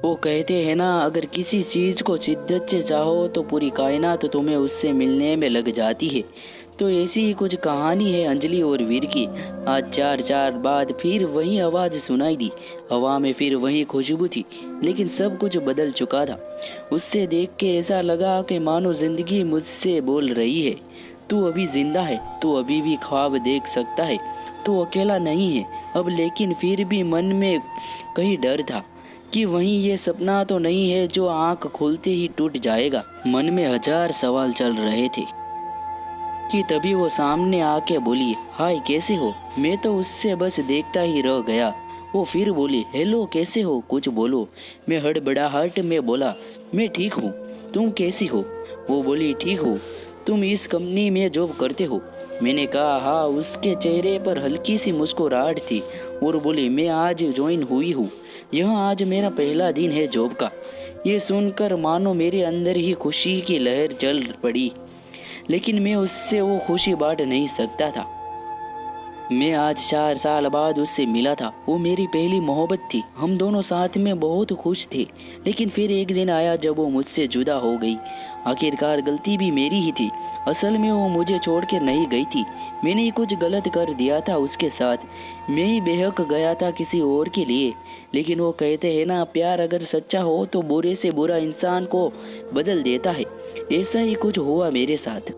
वो कहते हैं ना, अगर किसी चीज़ को शिद्दत से चाहो तो पूरी कायनात तुम्हें उससे मिलने में लग जाती है। तो ऐसी ही कुछ कहानी है अंजलि और वीर की। आज 4 बाद फिर वही आवाज़ सुनाई दी। हवा में फिर वही खुशबू थी, लेकिन सब कुछ बदल चुका था। उससे देख के ऐसा लगा कि मानो जिंदगी मुझसे बोल रही है, तू अभी जिंदा है, तू अभी भी ख्वाब देख सकता है, तू अकेला नहीं है अब। लेकिन फिर भी मन में कहीं डर था कि वहीं ये सपना तो नहीं है जो आंख खोलते ही टूट जाएगा। मन में हजार सवाल चल रहे थे कि तभी वो सामने आके बोली, हाय कैसे हो। मैं तो उससे बस देखता ही रह गया। वो फिर बोली, हेलो कैसे हो, कुछ बोलो। मैं हड़बड़ाहट में बोला, मैं ठीक हूँ, तुम कैसी हो। वो बोली, ठीक हूँ, तुम इस कंपनी में जॉब करते हो। मैंने कहा हाँ। उसके चेहरे पर हल्की सी मुस्कुराहट थी और बोली, मैं आज ज्वाइन हुई हूँ, यह आज मेरा पहला दिन है जॉब का। ये सुनकर मानो मेरे अंदर ही खुशी की लहर चल पड़ी, लेकिन मैं उससे वो खुशी बांट नहीं सकता था। मैं आज 4 साल बाद उससे मिला था। वो मेरी पहली मोहब्बत थी। हम दोनों साथ में बहुत खुश थे, लेकिन फिर एक दिन आया जब वो मुझसे जुदा हो गई। आखिरकार गलती भी मेरी ही थी। असल में वो मुझे छोड़ कर नहीं गई थी, मैंने ही कुछ गलत कर दिया था उसके साथ। मैं ही बेहक गया था किसी और के लिए। लेकिन वो कहते हैं ना, प्यार अगर सच्चा हो तो बुरे से बुरा इंसान को बदल देता है। ऐसा ही कुछ हुआ मेरे साथ।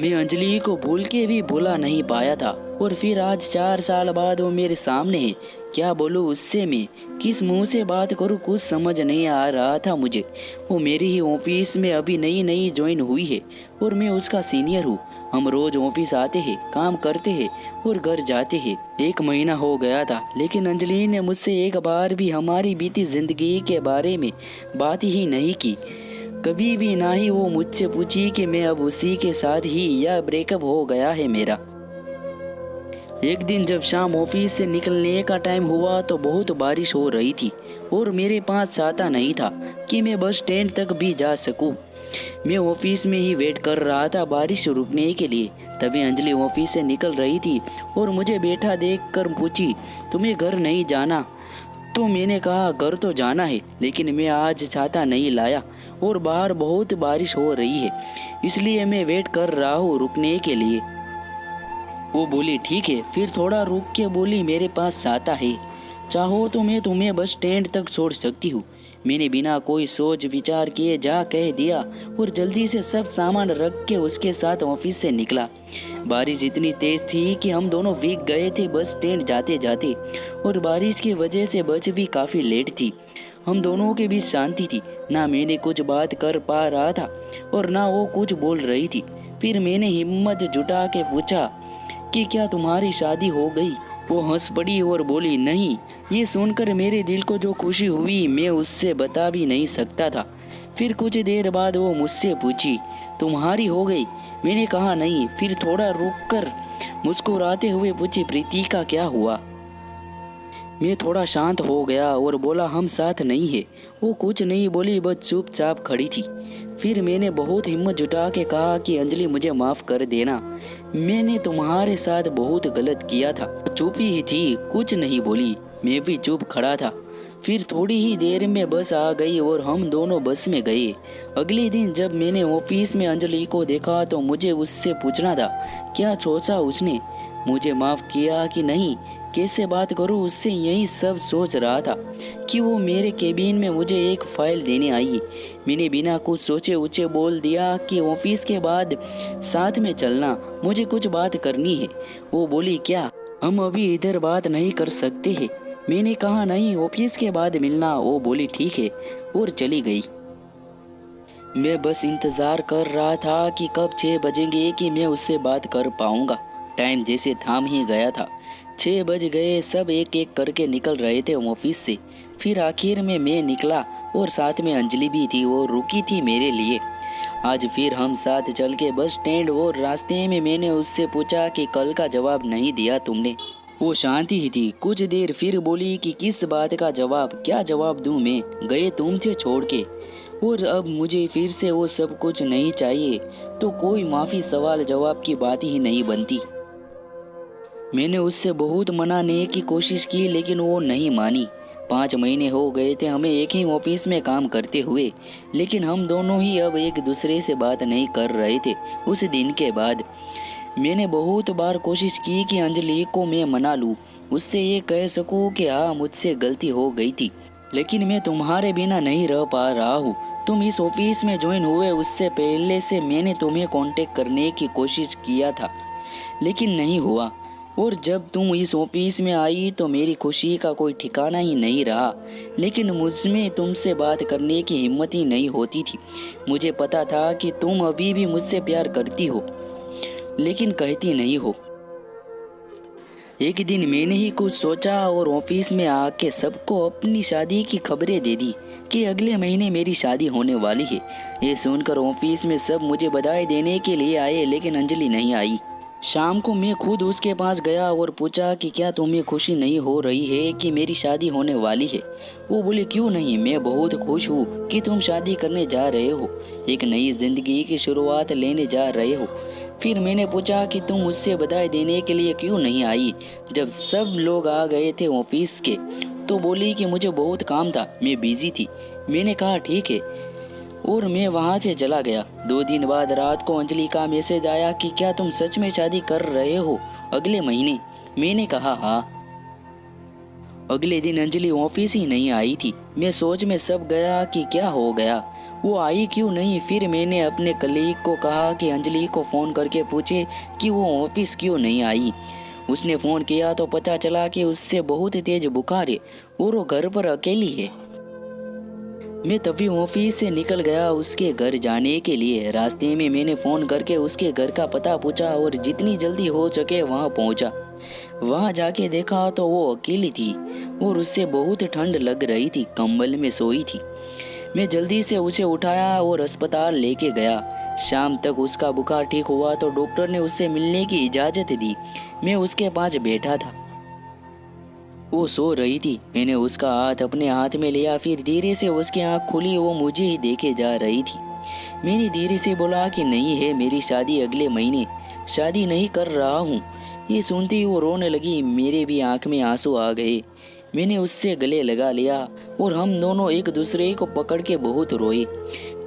मैं अंजलि को भूल के भी भुला नहीं पाया था, और फिर आज 4 साल बाद वो मेरे सामने है। क्या बोलूँ उससे, मैं किस मुंह से बात करूँ, कुछ समझ नहीं आ रहा था मुझे। वो मेरी ही ऑफिस में अभी नई नई ज्वाइन हुई है और मैं उसका सीनियर हूँ। हम रोज ऑफिस आते हैं, काम करते हैं और घर जाते हैं। 1 महीना हो गया था, लेकिन अंजलि ने मुझसे एक बार भी हमारी बीती जिंदगी के बारे में बात ही नहीं की। कभी भी ना ही वो मुझसे पूछी कि मैं अब उसी के साथ ही या ब्रेकअप हो गया है मेरा। एक दिन जब शाम ऑफिस से निकलने का टाइम हुआ तो बहुत बारिश हो रही थी और मेरे पास छाता नहीं था कि मैं बस स्टैंड तक भी जा सकूं। मैं ऑफिस में ही वेट कर रहा था बारिश रुकने के लिए। तभी अंजलि ऑफिस से निकल रही थी और मुझे बैठा देखकर पूछी, तुम्हें घर नहीं जाना। तो मैंने कहा घर तो जाना है, लेकिन मैं आज छाता नहीं लाया और बाहर बहुत बारिश हो रही है, इसलिए मैं वेट कर रहा हूँ रुकने के लिए। वो बोली ठीक है, फिर थोड़ा रुक के बोली, मेरे पास छाता है, चाहो तो मैं तुम्हें बस स्टैंड तक छोड़ सकती हूँ। मैंने बिना कोई सोच विचार किए जा कह दिया और जल्दी से सब सामान रख के उसके साथ ऑफिस से निकला। बारिश इतनी तेज थी कि हम दोनों भीग गए थे बस स्टैंड जाते जाते, और बारिश की वजह से बस भी काफ़ी लेट थी। हम दोनों के बीच शांति थी, ना मैंने कुछ बात कर पा रहा था और ना वो कुछ बोल रही थी। फिर मैंने हिम्मत जुटा के पूछा कि क्या तुम्हारी शादी हो गई। वो हंस पड़ी और बोली नहीं। ये सुनकर मेरे दिल को जो खुशी हुई मैं उससे बता भी नहीं सकता था। फिर कुछ देर बाद वो मुझसे पूछी, तुम्हारी हो गई। मैंने कहा नहीं। फिर थोड़ा रुक कर मुस्कुराते हुए पूछी, प्रीति का क्या हुआ। मैं थोड़ा शांत हो गया और बोला, हम साथ नहीं है। वो कुछ नहीं बोली, बस चुपचाप खड़ी थी। फिर मैंने बहुत हिम्मत जुटा के कहा कि अंजलि मुझे माफ़ कर देना, मैंने तुम्हारे साथ बहुत गलत किया था। चुप ही थी, कुछ नहीं बोली। मैं भी चुप खड़ा था। फिर थोड़ी ही देर में बस आ गई और हम दोनों बस में गए। अगले दिन जब मैंने ऑफिस में अंजलि को देखा तो मुझे उससे पूछना था, क्या सोचा उसने, मुझे माफ़ किया कि नहीं, कैसे बात करूं उससे, यही सब सोच रहा था कि वो मेरे केबिन में मुझे एक फाइल देने आई। मैंने बिना कुछ सोचे उसे बोल दिया कि ऑफिस के बाद साथ में चलना, मुझे कुछ बात करनी है। वो बोली, क्या हम अभी इधर बात नहीं कर सकते हैं। मैंने कहा नहीं, ऑफिस के बाद मिलना। वो बोली ठीक है और चली गई। मैं बस इंतज़ार कर रहा था कि कब 6 बजेंगे कि मैं उससे बात कर पाऊंगा। टाइम जैसे थाम ही गया था। 6 बज गए, सब एक एक करके निकल रहे थे ऑफिस से। फिर आखिर में मैं निकला और साथ में अंजलि भी थी, वो रुकी थी मेरे लिए। आज फिर हम साथ चल के बस स्टैंड और रास्ते में मैंने उससे पूछा कि कल का जवाब नहीं दिया तुमने। वो शांति ही थी कुछ देर, फिर बोली कि किस बात का जवाब, क्या जवाब दूं मैं, गए तुम थे छोड़ के, और अब मुझे फिर से वो सब कुछ नहीं चाहिए। तो कोई माफ़ी सवाल जवाब की बात ही नहीं बनती। मैंने उससे बहुत मनाने की कोशिश की, लेकिन वो नहीं मानी। 5 महीने हो गए थे हमें एक ही ऑफिस में काम करते हुए, लेकिन हम दोनों ही अब एक दूसरे से बात नहीं कर रहे थे। उस दिन के बाद मैंने बहुत बार कोशिश की कि अंजलि को मैं मना लूँ, उससे ये कह सकूँ कि हाँ मुझसे गलती हो गई थी, लेकिन मैं तुम्हारे बिना नहीं रह पा रहा हूँ। तुम इस ऑफिस में ज्वाइन हुए उससे पहले से मैंने तुम्हें कांटेक्ट करने की कोशिश किया था, लेकिन नहीं हुआ। और जब तुम इस ऑफिस में आई तो मेरी खुशी का कोई ठिकाना ही नहीं रहा, लेकिन मुझमें तुमसे बात करने की हिम्मत ही नहीं होती थी। मुझे पता था कि तुम अभी भी मुझसे प्यार करती हो, लेकिन कहती नहीं हो। एक दिन मैंने ही कुछ सोचा और ऑफिस में आके सबको अपनी शादी की खबरें दे दी कि अगले महीने मेरी शादी होने वाली है। ये सुनकर ऑफिस में सब मुझे बधाई देने के लिए आए, लेकिन अंजलि नहीं आई। शाम को मैं खुद उसके पास गया और पूछा कि क्या तुम्हें खुशी नहीं हो रही है कि मेरी शादी होने वाली है। वो बोले क्यों नहीं, मैं बहुत खुश हूँ कि तुम शादी करने जा रहे हो, एक नई जिंदगी की शुरुआत लेने जा रहे हो। फिर मैंने पूछा कि तुम मुझसे बधाई देने के लिए क्यों नहीं आई। जब सब लोग आ गए थे ऑफिस के तो बोली कि मुझे बहुत काम था, मैं बिजी थी। मैंने कहा ठीक है और मैं वहाँ से चला गया। 2 दिन बाद रात को अंजलि का मैसेज आया कि क्या तुम सच में शादी कर रहे हो अगले महीने। मैंने कहा हाँ। अगले दिन अंजलि ऑफिस ही नहीं आई थी। मैं सोच में सब गया कि क्या हो गया, वो आई क्यों नहीं। फिर मैंने अपने कलीग को कहा कि अंजलि को फ़ोन करके पूछे कि वो ऑफिस क्यों नहीं आई। उसने फ़ोन किया तो पता चला कि उससे बहुत तेज बुखार है और वो घर पर अकेली है। मैं तभी ऑफिस से निकल गया उसके घर जाने के लिए। रास्ते में मैंने फ़ोन करके उसके घर का पता पूछा और जितनी जल्दी हो सके वहाँ पहुँचा। वहाँ जाके देखा तो वो अकेली थी और उससे बहुत ठंड लग रही थी, कंबल में सोई थी। मैं जल्दी से उसे उठाया और अस्पताल लेके गया। शाम तक उसका बुखार ठीक हुआ तो डॉक्टर ने उससे मिलने की इजाज़त दी। मैं उसके पास बैठा था, वो सो रही थी। मैंने उसका हाथ अपने हाथ में लिया, फिर धीरे से उसकी आंख खुली, वो मुझे ही देखे जा रही थी। मैंने धीरे से बोला कि नहीं है मेरी शादी अगले महीने, शादी नहीं कर रहा हूँ। ये सुनती ही वो रोने लगी, मेरे भी आंख में आंसू आ गए। मैंने उससे गले लगा लिया और हम दोनों एक दूसरे को पकड़ के बहुत रोए।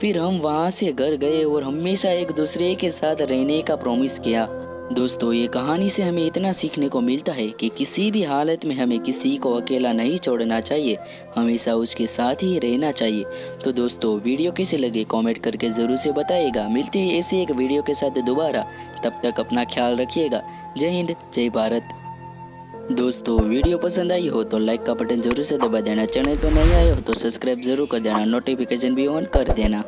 फिर हम वहाँ से घर गए और हमेशा एक दूसरे के साथ रहने का प्रॉमिस किया। दोस्तों, ये कहानी से हमें इतना सीखने को मिलता है कि किसी भी हालत में हमें किसी को अकेला नहीं छोड़ना चाहिए, हमेशा उसके साथ ही रहना चाहिए। तो दोस्तों, वीडियो कैसे लगे कमेंट करके ज़रूर से बताइएगा। मिलते हैं ऐसे एक वीडियो के साथ दोबारा, तब तक अपना ख्याल रखिएगा। जय हिंद, जय भारत। दोस्तों, वीडियो पसंद आई हो तो लाइक का बटन जरूर से दबा देना, चैनल पर नए आए हो तो सब्सक्राइब जरूर कर देना, नोटिफिकेशन भी ऑन कर देना।